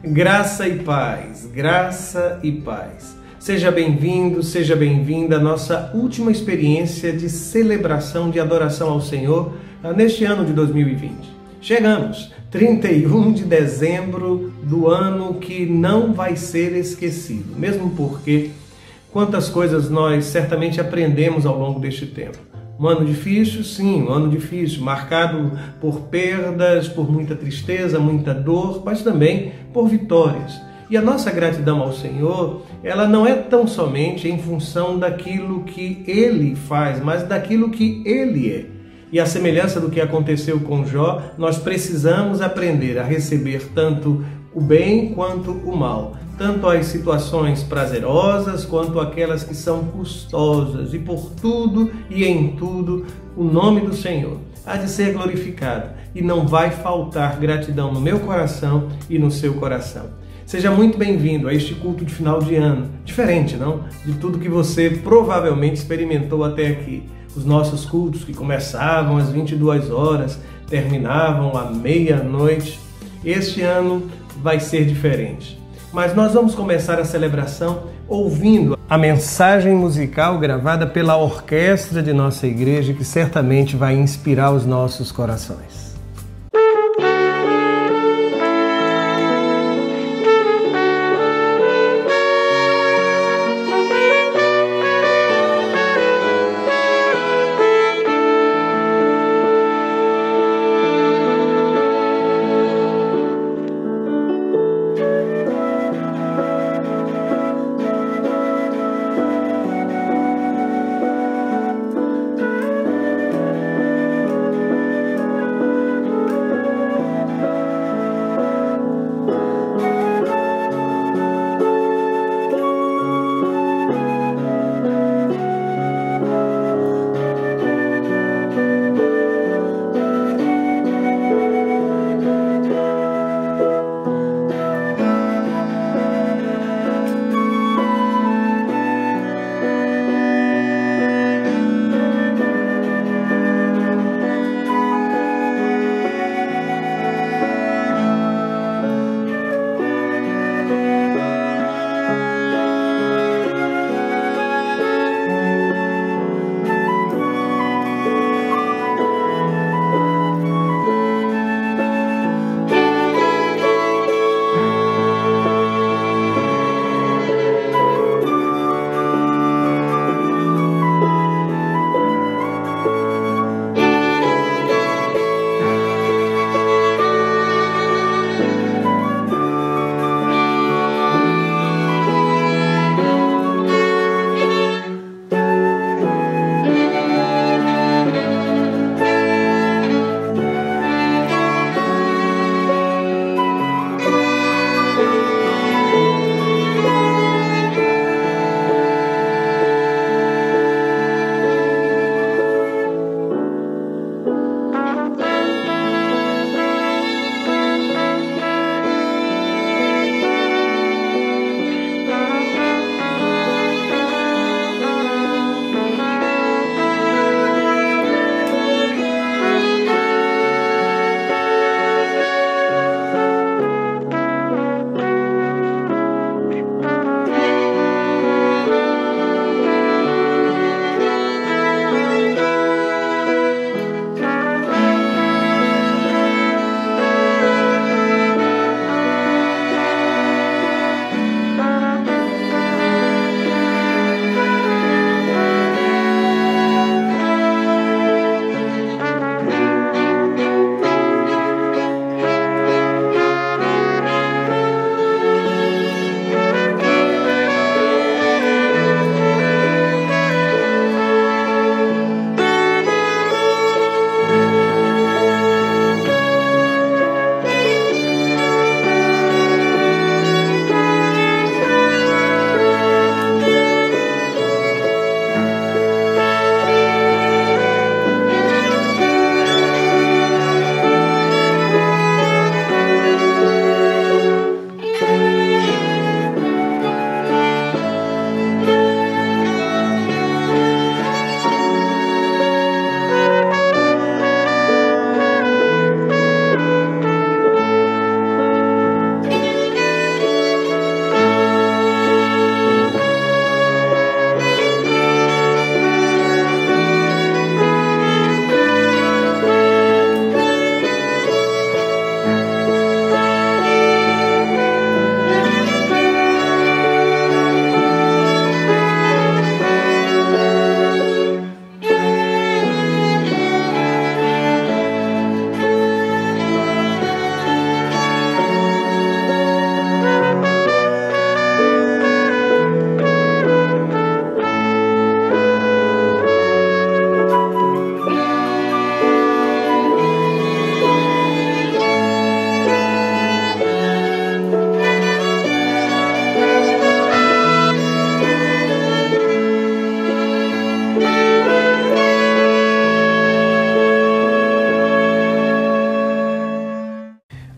Graça e paz, graça e paz. Seja bem-vindo, seja bem-vinda à nossa última experiência de celebração de adoração ao Senhor neste ano de 2020. Chegamos, 31 de dezembro do ano que não vai ser esquecido, mesmo porque quantas coisas nós certamente aprendemos ao longo deste tempo. Um ano difícil, sim, um ano difícil, marcado por perdas, por muita tristeza, muita dor, mas também por vitórias. E a nossa gratidão ao Senhor, ela não é tão somente em função daquilo que Ele faz, mas daquilo que Ele é. E a semelhança do que aconteceu com Jó, nós precisamos aprender a receber tanto o bem quanto o mal, tanto as situações prazerosas quanto aquelas que são custosas, e por tudo e em tudo o nome do Senhor há de ser glorificado, e não vai faltar gratidão no meu coração e no seu coração. Seja muito bem-vindo a este culto de final de ano, diferente, não? De tudo que você provavelmente experimentou até aqui. Os nossos cultos que começavam às 22 horas, terminavam à meia-noite. Este ano vai ser diferente. Mas nós vamos começar a celebração ouvindo a mensagem musical gravada pela orquestra de nossa igreja, que certamente vai inspirar os nossos corações.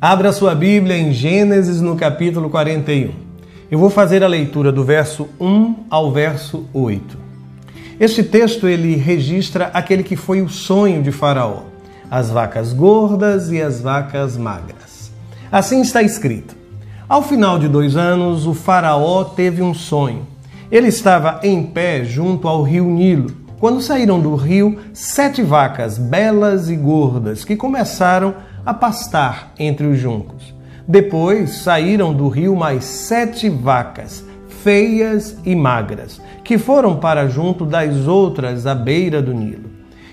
Abra sua Bíblia em Gênesis no capítulo 41. Eu vou fazer a leitura do verso 1 ao verso 8. Este texto ele registra aquele que foi o sonho de Faraó, as vacas gordas e as vacas magras. Assim está escrito: ao final de 2 anos, o Faraó teve um sonho. Ele estava em pé junto ao rio Nilo, quando saíram do rio 7 vacas belas e gordas que começaram a pastar entre os juncos. Depois saíram do rio mais 7 vacas, feias e magras, que foram para junto das outras à beira do Nilo.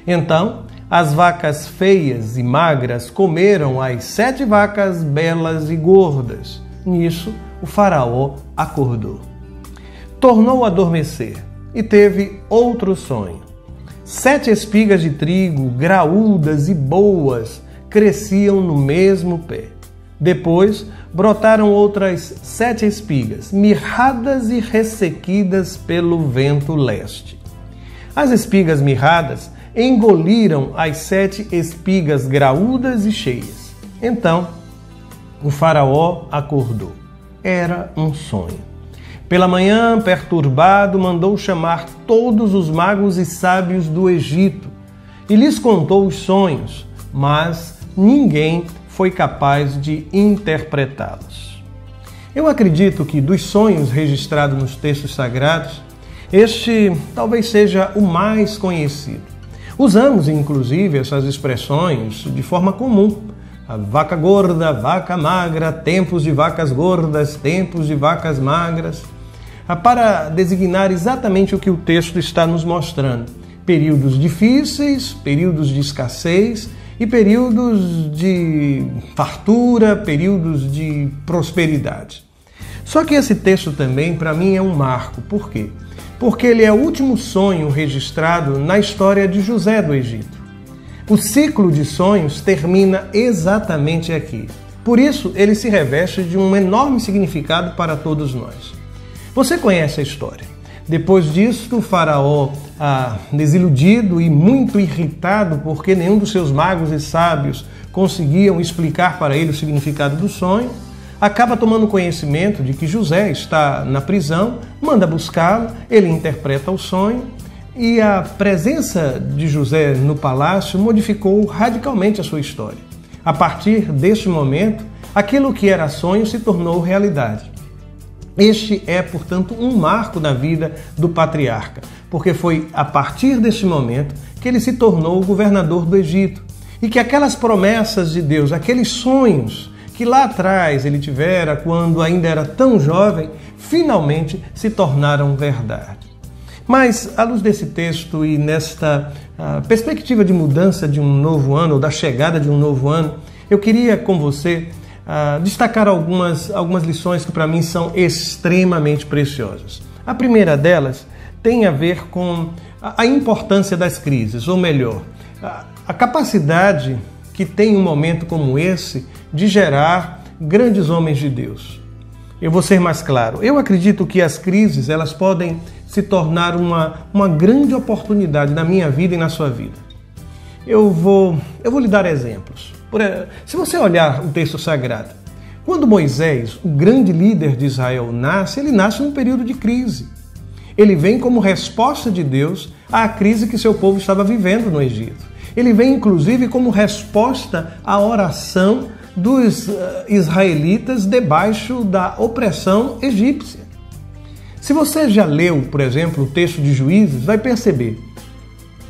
Então, as vacas feias e magras comeram as 7 vacas belas e gordas. Nisso, o Faraó acordou. Tornou a adormecer e teve outro sonho. 7 espigas de trigo, graúdas e boas, cresciam no mesmo pé. Depois brotaram outras 7 espigas, mirradas e ressequidas pelo vento leste. As espigas mirradas engoliram as 7 espigas graúdas e cheias. Então, o Faraó acordou. Era um sonho. Pela manhã, perturbado, mandou chamar todos os magos e sábios do Egito e lhes contou os sonhos, mas ninguém foi capaz de interpretá-los. Eu acredito que dos sonhos registrados nos textos sagrados, este talvez seja o mais conhecido. Usamos, inclusive, essas expressões de forma comum. A vaca gorda, vaca magra, tempos de vacas gordas, tempos de vacas magras, para designar exatamente o que o texto está nos mostrando. Períodos difíceis, períodos de escassez e períodos de fartura, períodos de prosperidade. Só que esse texto também, para mim, é um marco. Por quê? Porque ele é o último sonho registrado na história de José do Egito. O ciclo de sonhos termina exatamente aqui. Por isso, ele se reveste de um enorme significado para todos nós. Você conhece a história. Depois disso, o Faraó, desiludido e muito irritado porque nenhum dos seus magos e sábios conseguiam explicar para ele o significado do sonho, acaba tomando conhecimento de que José está na prisão, manda buscá-lo, ele interpreta o sonho e a presença de José no palácio modificou radicalmente a sua história. A partir deste momento, aquilo que era sonho se tornou realidade. Este é, portanto, um marco na vida do patriarca, porque foi a partir deste momento que ele se tornou o governador do Egito e que aquelas promessas de Deus, aqueles sonhos que lá atrás ele tivera quando ainda era tão jovem, finalmente se tornaram verdade. Mas, à luz desse texto e nesta perspectiva de mudança de um novo ano, ou da chegada de um novo ano, eu queria com você destacar algumas lições que para mim são extremamente preciosas. A primeira delas tem a ver com a importância das crises, ou melhor, a capacidade que tem um momento como esse de gerar grandes homens de Deus. Eu vou ser mais claro. Eu acredito que as crises elas podem se tornar uma grande oportunidade na minha vida e na sua vida. Eu vou lhe dar exemplos. Se você olhar o texto sagrado, quando Moisés, o grande líder de Israel, nasce, ele nasce num período de crise. Ele vem como resposta de Deus à crise que seu povo estava vivendo no Egito. Ele vem, inclusive, como resposta à oração dos israelitas debaixo da opressão egípcia. Se você já leu, por exemplo, o texto de Juízes, vai perceber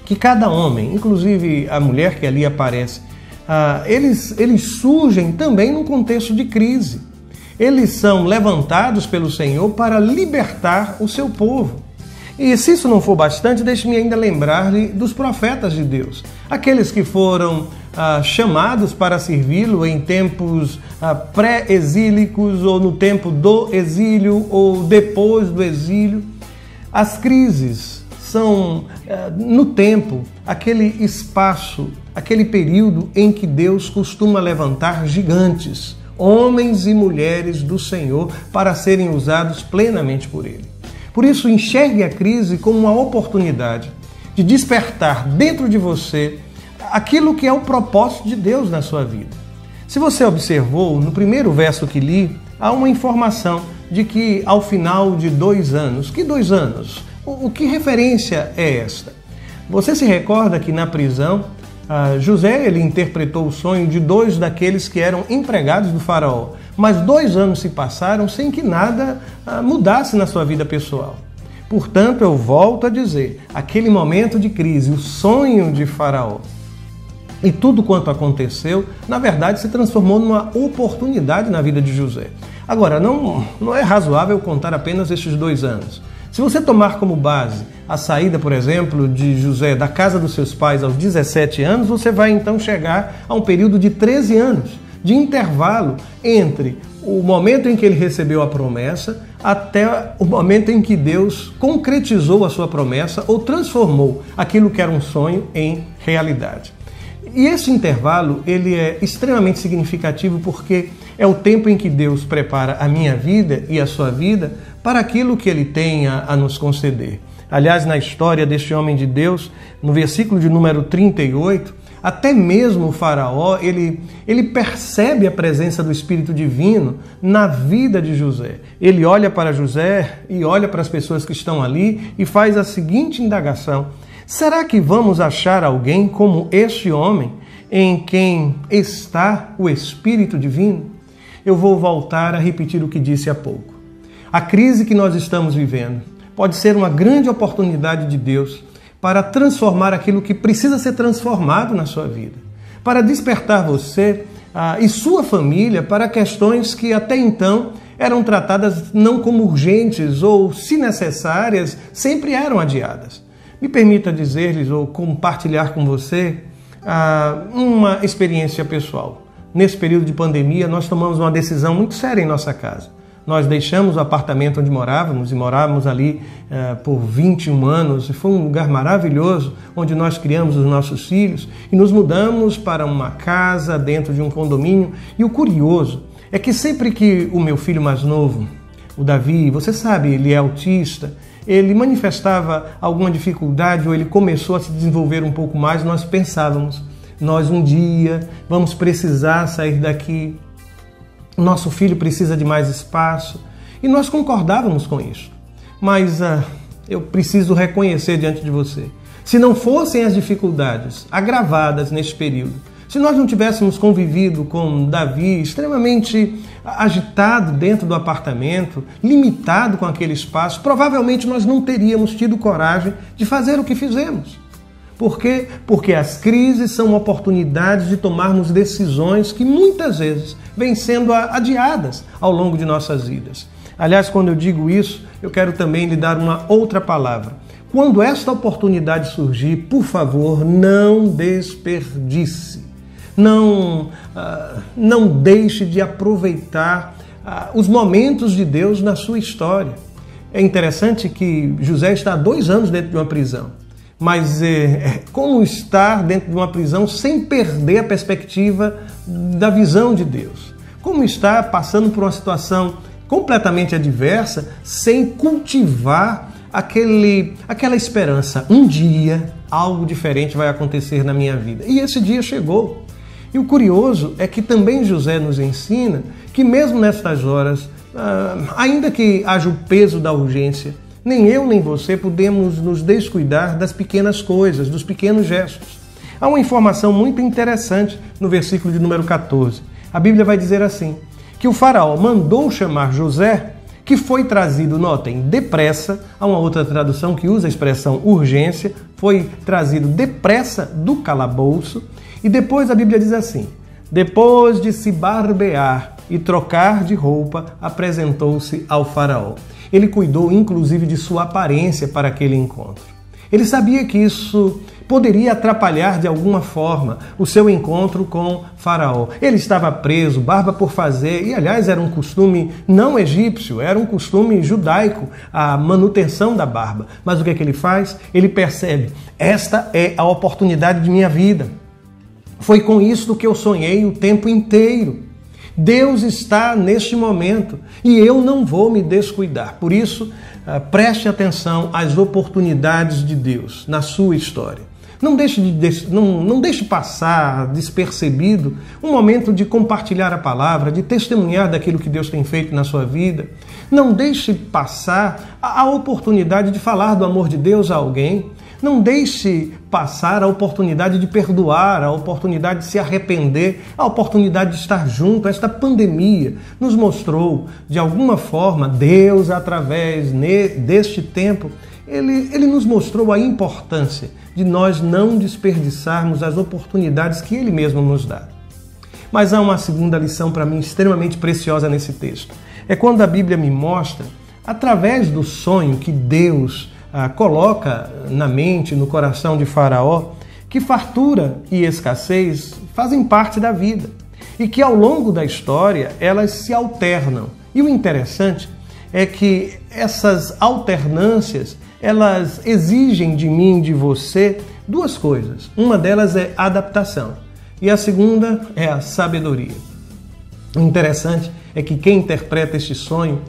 que cada homem, inclusive a mulher que ali aparece, eles surgem também num contexto de crise. Eles são levantados pelo Senhor para libertar o seu povo. E se isso não for bastante, deixe-me ainda lembrar-lhe dos profetas de Deus. Aqueles que foram chamados para servi-lo em tempos pré-exílicos ou no tempo do exílio ou depois do exílio. As crises são, no tempo, aquele espaço, aquele período em que Deus costuma levantar gigantes, homens e mulheres do Senhor, para serem usados plenamente por Ele. Por isso, enxergue a crise como uma oportunidade de despertar dentro de você aquilo que é o propósito de Deus na sua vida. Se você observou, no primeiro verso que li, há uma informação de que ao final de 2 anos, que 2 anos? Que referência é esta? Você se recorda que na prisão, José ele interpretou o sonho de 2 daqueles que eram empregados do faraó, mas 2 anos se passaram sem que nada mudasse na sua vida pessoal. Portanto, eu volto a dizer, aquele momento de crise, o sonho de faraó, e tudo quanto aconteceu, na verdade, se transformou numa oportunidade na vida de José. Agora, não é razoável contar apenas estes 2 anos. Se você tomar como base a saída, por exemplo, de José da casa dos seus pais aos 17 anos, você vai então chegar a um período de 13 anos, de intervalo entre o momento em que ele recebeu a promessa até o momento em que Deus concretizou a sua promessa ou transformou aquilo que era um sonho em realidade. E esse intervalo ele é extremamente significativo porque é o tempo em que Deus prepara a minha vida e a sua vida para aquilo que Ele tem a nos conceder. Aliás, na história deste homem de Deus, no versículo de número 38, até mesmo o faraó, ele percebe a presença do Espírito Divino na vida de José. Ele olha para José e olha para as pessoas que estão ali e faz a seguinte indagação: será que vamos achar alguém como este homem em quem está o Espírito Divino? Eu vou voltar a repetir o que disse há pouco. A crise que nós estamos vivendo pode ser uma grande oportunidade de Deus para transformar aquilo que precisa ser transformado na sua vida, para despertar você e sua família para questões que até então eram tratadas não como urgentes ou, se necessárias, sempre eram adiadas. Me permita dizer-lhes ou compartilhar com você uma experiência pessoal. Nesse período de pandemia, nós tomamos uma decisão muito séria em nossa casa. Nós deixamos o apartamento onde morávamos e morávamos ali por 21 anos. Foi um lugar maravilhoso onde nós criamos os nossos filhos e nos mudamos para uma casa dentro de um condomínio. E o curioso é que sempre que o meu filho mais novo, o Davi, você sabe, ele é autista, ele manifestava alguma dificuldade ou ele começou a se desenvolver um pouco mais, nós pensávamos, nós um dia vamos precisar sair daqui, nosso filho precisa de mais espaço, e nós concordávamos com isso. Mas eu preciso reconhecer diante de você, se não fossem as dificuldades agravadas neste período, se nós não tivéssemos convivido com Davi extremamente agitado dentro do apartamento, limitado com aquele espaço, provavelmente nós não teríamos tido coragem de fazer o que fizemos. Por quê? Porque as crises são oportunidades de tomarmos decisões que muitas vezes vêm sendo adiadas ao longo de nossas vidas. Aliás, quando eu digo isso, eu quero também lhe dar uma outra palavra. Quando esta oportunidade surgir, por favor, não desperdice. Não deixe de aproveitar os momentos de Deus na sua história. É interessante que José está há 2 anos dentro de uma prisão. Mas como estar dentro de uma prisão sem perder a perspectiva da visão de Deus? Como estar passando por uma situação completamente adversa sem cultivar aquela esperança? Um dia algo diferente vai acontecer na minha vida. E esse dia chegou. E o curioso é que também José nos ensina que mesmo nestas horas, ainda que haja o peso da urgência, nem eu nem você podemos nos descuidar das pequenas coisas, dos pequenos gestos. Há uma informação muito interessante no versículo de número 14. A Bíblia vai dizer assim, que o faraó mandou chamar José, que foi trazido, notem, depressa, há uma outra tradução que usa a expressão urgência, foi trazido depressa do calabouço, e depois a Bíblia diz assim, depois de se barbear e trocar de roupa, apresentou-se ao faraó. Ele cuidou inclusive de sua aparência para aquele encontro. Ele sabia que isso poderia atrapalhar de alguma forma o seu encontro com Faraó. Ele estava preso, barba por fazer, e aliás era um costume não egípcio, era um costume judaico, a manutenção da barba. Mas o que é que ele faz? Ele percebe, esta é a oportunidade de minha vida. Foi com isso que eu sonhei o tempo inteiro. Deus está neste momento e eu não vou me descuidar. Por isso, preste atenção às oportunidades de Deus na sua história. Não deixe passar despercebido um momento de compartilhar a palavra, de testemunhar daquilo que Deus tem feito na sua vida. Não deixe passar a oportunidade de falar do amor de Deus a alguém. Não deixe passar a oportunidade de perdoar, a oportunidade de se arrepender, a oportunidade de estar junto. Esta pandemia nos mostrou, de alguma forma, Deus, através deste tempo, Ele nos mostrou a importância de nós não desperdiçarmos as oportunidades que Ele mesmo nos dá. Mas há uma segunda lição para mim extremamente preciosa nesse texto. É quando a Bíblia me mostra, através do sonho que Deus coloca na mente, no coração de Faraó, que fartura e escassez fazem parte da vida e que ao longo da história elas se alternam. E o interessante é que essas alternâncias, elas exigem de mim, de você, duas coisas. Uma delas é adaptação e a segunda é a sabedoria. O interessante é que quem interpreta este sonho,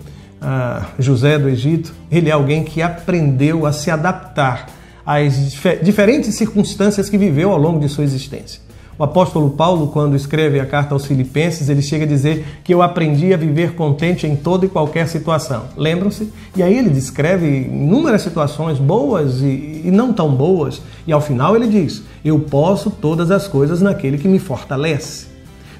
José do Egito, ele é alguém que aprendeu a se adaptar às diferentes circunstâncias que viveu ao longo de sua existência. O apóstolo Paulo, quando escreve a carta aos Filipenses, ele chega a dizer que eu aprendi a viver contente em toda e qualquer situação. Lembram-se? E aí ele descreve inúmeras situações boas e não tão boas. E ao final ele diz, eu posso todas as coisas naquele que me fortalece.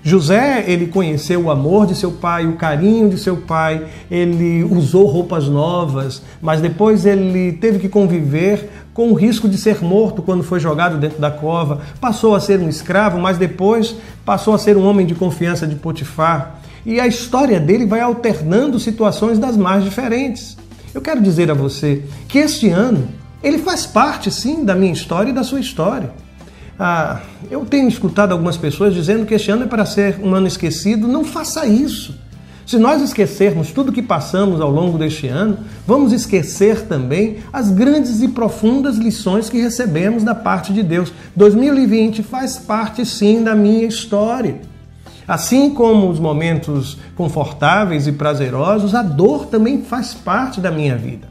José, ele conheceu o amor de seu pai, o carinho de seu pai, ele usou roupas novas, mas depois ele teve que conviver com o risco de ser morto quando foi jogado dentro da cova. Passou a ser um escravo, mas depois passou a ser um homem de confiança de Potifar. E a história dele vai alternando situações das mais diferentes. Eu quero dizer a você que este ano, ele faz parte, sim, da minha história e da sua história. Eu tenho escutado algumas pessoas dizendo que este ano é para ser um ano esquecido. Não faça isso. Se nós esquecermos tudo que passamos ao longo deste ano, vamos esquecer também as grandes e profundas lições que recebemos da parte de Deus. 2020 faz parte, sim, da minha história. Assim como os momentos confortáveis e prazerosos, a dor também faz parte da minha vida.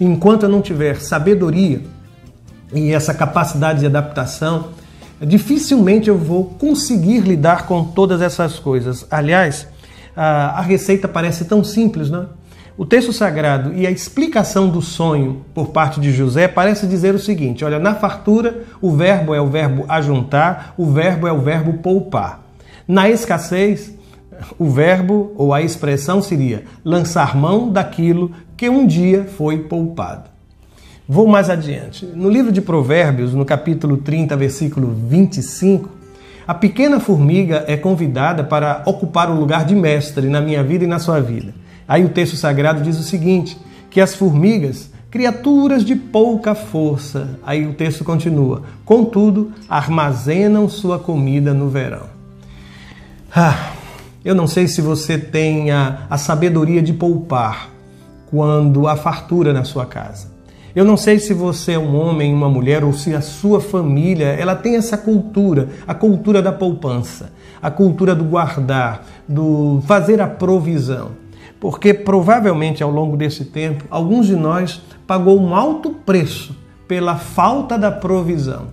Enquanto eu não tiver sabedoria e essa capacidade de adaptação, dificilmente eu vou conseguir lidar com todas essas coisas. Aliás, a receita parece tão simples, não é? O texto sagrado e a explicação do sonho por parte de José parece dizer o seguinte, olha, na fartura o verbo é o verbo ajuntar, o verbo é o verbo poupar. Na escassez, o verbo ou a expressão seria lançar mão daquilo que um dia foi poupado. Vou mais adiante. No livro de Provérbios, no capítulo 30, versículo 25, a pequena formiga é convidada para ocupar o lugar de mestre na minha vida e na sua vida. Aí o texto sagrado diz o seguinte, que as formigas, criaturas de pouca força, aí o texto continua, contudo, armazenam sua comida no verão. Eu não sei se você tem a sabedoria de poupar quando há fartura na sua casa. Eu não sei se você é um homem, uma mulher, ou se a sua família, ela tem essa cultura, a cultura da poupança, a cultura do guardar, do fazer a provisão. Porque provavelmente ao longo desse tempo, alguns de nós pagou um alto preço pela falta da provisão.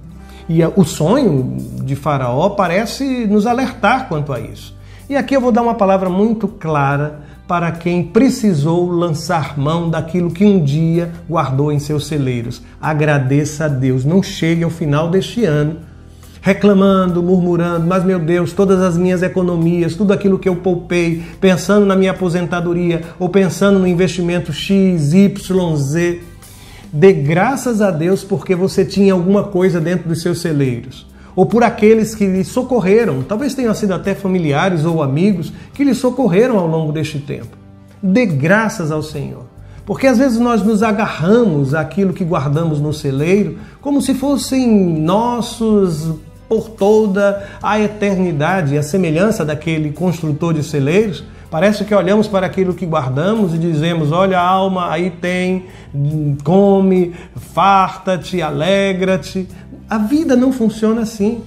E o sonho de Faraó parece nos alertar quanto a isso. E aqui eu vou dar uma palavra muito clara para quem precisou lançar mão daquilo que um dia guardou em seus celeiros. Agradeça a Deus. Não chegue ao final deste ano reclamando, murmurando, mas meu Deus, todas as minhas economias, tudo aquilo que eu poupei, pensando na minha aposentadoria ou pensando no investimento X, Y, Z. Dê graças a Deus porque você tinha alguma coisa dentro dos seus celeiros. Ou por aqueles que lhe socorreram, talvez tenham sido até familiares ou amigos que lhe socorreram ao longo deste tempo. Dê graças ao Senhor, porque às vezes nós nos agarramos àquilo que guardamos no celeiro como se fossem nossos por toda a eternidade, a semelhança daquele construtor de celeiros. Parece que olhamos para aquilo que guardamos e dizemos, olha alma, aí tem, come, farta-te, alegra-te. A vida não funciona assim.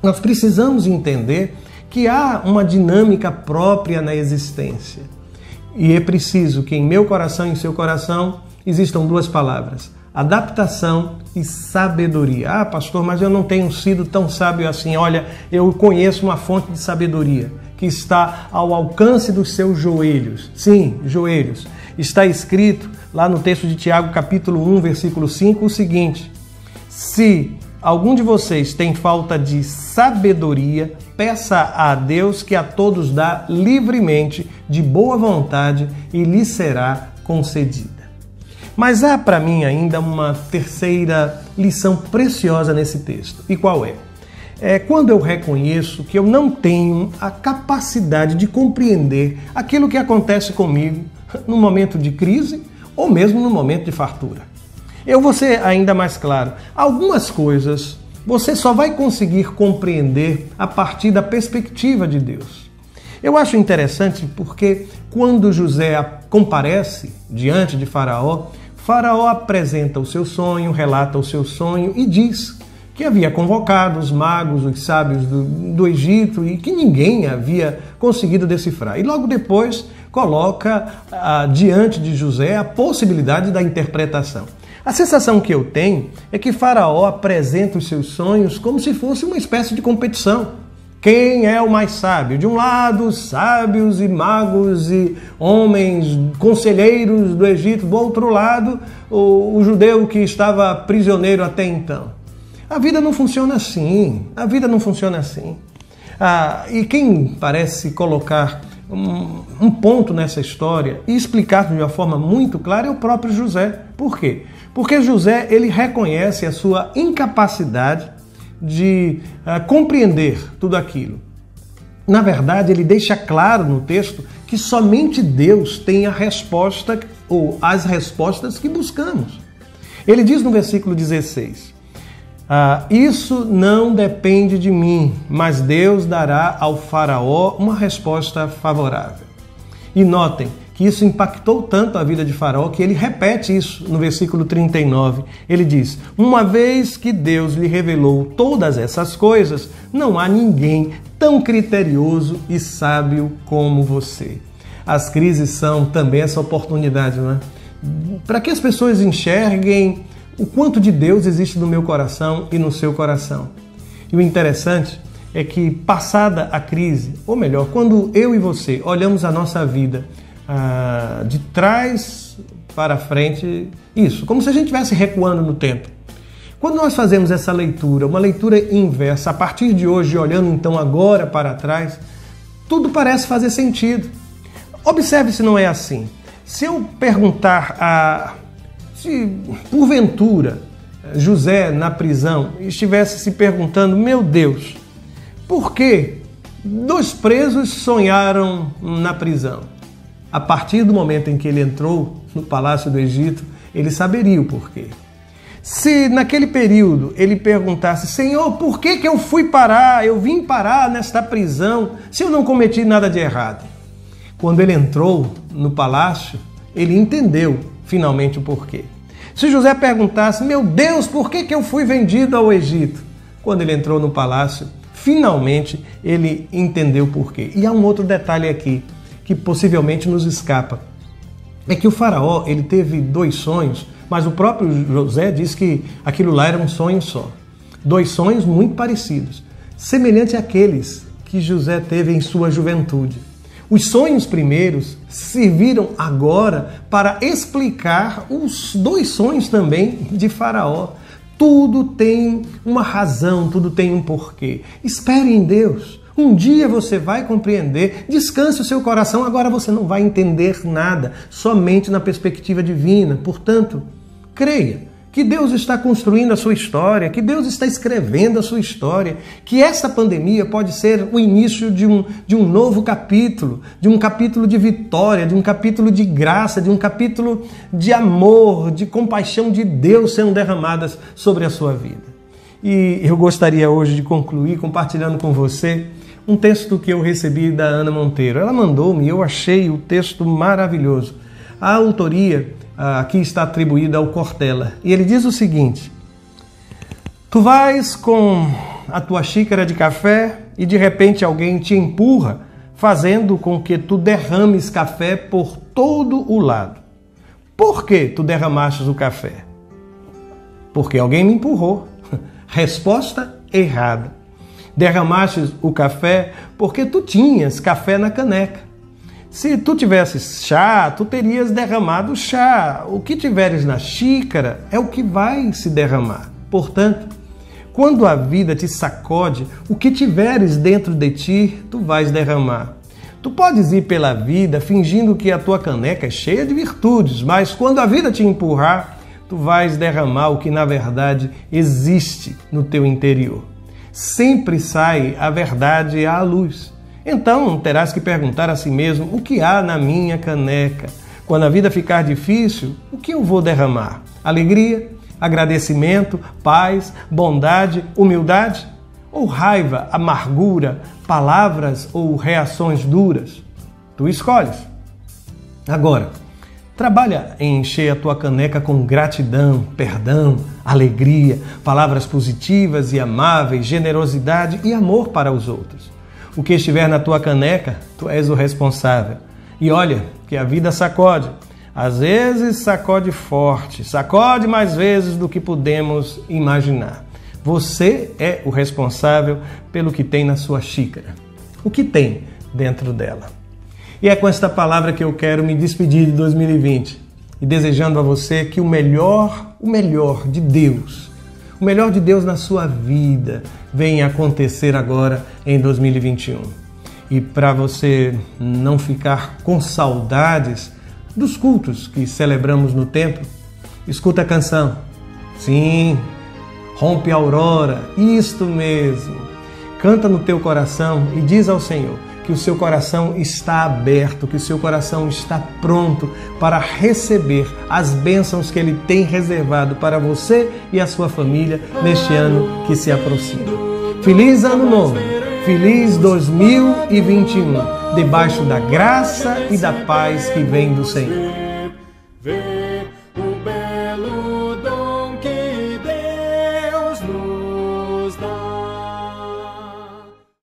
Nós precisamos entender que há uma dinâmica própria na existência. E é preciso que em meu coração e em seu coração existam duas palavras, adaptação e sabedoria. Ah, pastor, mas eu não tenho sido tão sábio assim. Olha, eu conheço uma fonte de sabedoria que está ao alcance dos seus joelhos. Sim, joelhos. Está escrito lá no texto de Tiago, capítulo 1, versículo 5, o seguinte: se algum de vocês tem falta de sabedoria, peça a Deus, que a todos dá livremente, de boa vontade, e lhe será concedida. Mas há para mim ainda uma terceira lição preciosa nesse texto. E qual é? É quando eu reconheço que eu não tenho a capacidade de compreender aquilo que acontece comigo no momento de crise ou mesmo no momento de fartura. Eu vou ser ainda mais claro. Algumas coisas você só vai conseguir compreender a partir da perspectiva de Deus. Eu acho interessante porque quando José comparece diante de Faraó, Faraó apresenta o seu sonho, relata o seu sonho e diz que havia convocado os magos, os sábios do Egito e que ninguém havia conseguido decifrar. E logo depois coloca diante de José a possibilidade da interpretação. A sensação que eu tenho é que Faraó apresenta os seus sonhos como se fosse uma espécie de competição. Quem é o mais sábio? De um lado, sábios e magos e homens, conselheiros do Egito. Do outro lado, o judeu que estava prisioneiro até então. A vida não funciona assim. A vida não funciona assim. E quem parece colocar um ponto nessa história e explicar de uma forma muito clara é o próprio José. Por quê? Porque José, ele reconhece a sua incapacidade de compreender tudo aquilo. Na verdade, ele deixa claro no texto que somente Deus tem a resposta ou as respostas que buscamos. Ele diz no versículo 16, isso não depende de mim, mas Deus dará ao faraó uma resposta favorável. E notem que isso impactou tanto a vida de Faraó que ele repete isso no versículo 39. Ele diz: uma vez que Deus lhe revelou todas essas coisas, não há ninguém tão criterioso e sábio como você. As crises são também essa oportunidade, não é? Para que as pessoas enxerguem o quanto de Deus existe no meu coração e no seu coração. E o interessante é que, passada a crise, ou melhor, quando eu e você olhamos a nossa vida de trás para frente, isso, como se a gente estivesse recuando no tempo. Quando nós fazemos essa leitura, uma leitura inversa, a partir de hoje, olhando então agora para trás, tudo parece fazer sentido. Observe se não é assim. Se eu perguntar se porventura José na prisão estivesse se perguntando: meu Deus, por que 2 presos sonharam na prisão? A partir do momento em que ele entrou no palácio do Egito, ele saberia o porquê. Se naquele período ele perguntasse: Senhor, por que eu vim parar nesta prisão se eu não cometi nada de errado? Quando ele entrou no palácio, ele entendeu finalmente o porquê. Se José perguntasse: meu Deus, por que eu fui vendido ao Egito? Quando ele entrou no palácio, finalmente ele entendeu o porquê. E há um outro detalhe aqui, que possivelmente nos escapa. É que o faraó, ele teve 2 sonhos, mas o próprio José diz que aquilo lá era um sonho só. 2 sonhos muito parecidos, semelhantes àqueles que José teve em sua juventude. Os sonhos primeiros serviram agora para explicar os 2 sonhos também de Faraó. Tudo tem uma razão, tudo tem um porquê. Espere em Deus. Um dia você vai compreender, descanse o seu coração, agora você não vai entender nada, somente na perspectiva divina. Portanto, creia que Deus está construindo a sua história, que Deus está escrevendo a sua história, que essa pandemia pode ser o início de um novo capítulo, de um capítulo de vitória, de um capítulo de graça, de um capítulo de amor, de compaixão de Deus sendo derramadas sobre a sua vida. E eu gostaria hoje de concluir compartilhando com você um texto que eu recebi da Ana Monteiro. Ela mandou-me e eu achei o texto maravilhoso. A autoria aqui está atribuída ao Cortella. E ele diz o seguinte: tu vais com a tua xícara de café e de repente alguém te empurra, fazendo com que tu derrames café por todo o lado. Por que tu derramastes o café? Porque alguém me empurrou. Resposta errada. Derramaste o café porque tu tinhas café na caneca. Se tu tivesses chá, tu terias derramado chá. O que tiveres na xícara é o que vai se derramar. Portanto, quando a vida te sacode, o que tiveres dentro de ti, tu vais derramar. Tu podes ir pela vida fingindo que a tua caneca é cheia de virtudes, mas quando a vida te empurrar, tu vais derramar o que na verdade existe no teu interior. Sempre sai a verdade à luz. Então terás que perguntar a si mesmo: o que há na minha caneca? Quando a vida ficar difícil, o que eu vou derramar? Alegria? Agradecimento? Paz? Bondade? Humildade? Ou raiva, amargura, palavras ou reações duras? Tu escolhes. Agora, trabalha em encher a tua caneca com gratidão, perdão, alegria, palavras positivas e amáveis, generosidade e amor para os outros. O que estiver na tua caneca, tu és o responsável. E olha que a vida sacode. Às vezes sacode forte, sacode mais vezes do que podemos imaginar. Você é o responsável pelo que tem na sua xícara. O que tem dentro dela. E é com esta palavra que eu quero me despedir de 2020 e desejando a você que o melhor de Deus, o melhor de Deus na sua vida venha acontecer agora em 2021. E para você não ficar com saudades dos cultos que celebramos no templo, escuta a canção. Sim, Rompe a Aurora, isto mesmo. Canta no teu coração e diz ao Senhor que o seu coração está aberto, que o seu coração está pronto para receber as bênçãos que Ele tem reservado para você e a sua família neste ano que se aproxima. Feliz Ano Novo, feliz 2021, debaixo da graça e da paz que vem do Senhor.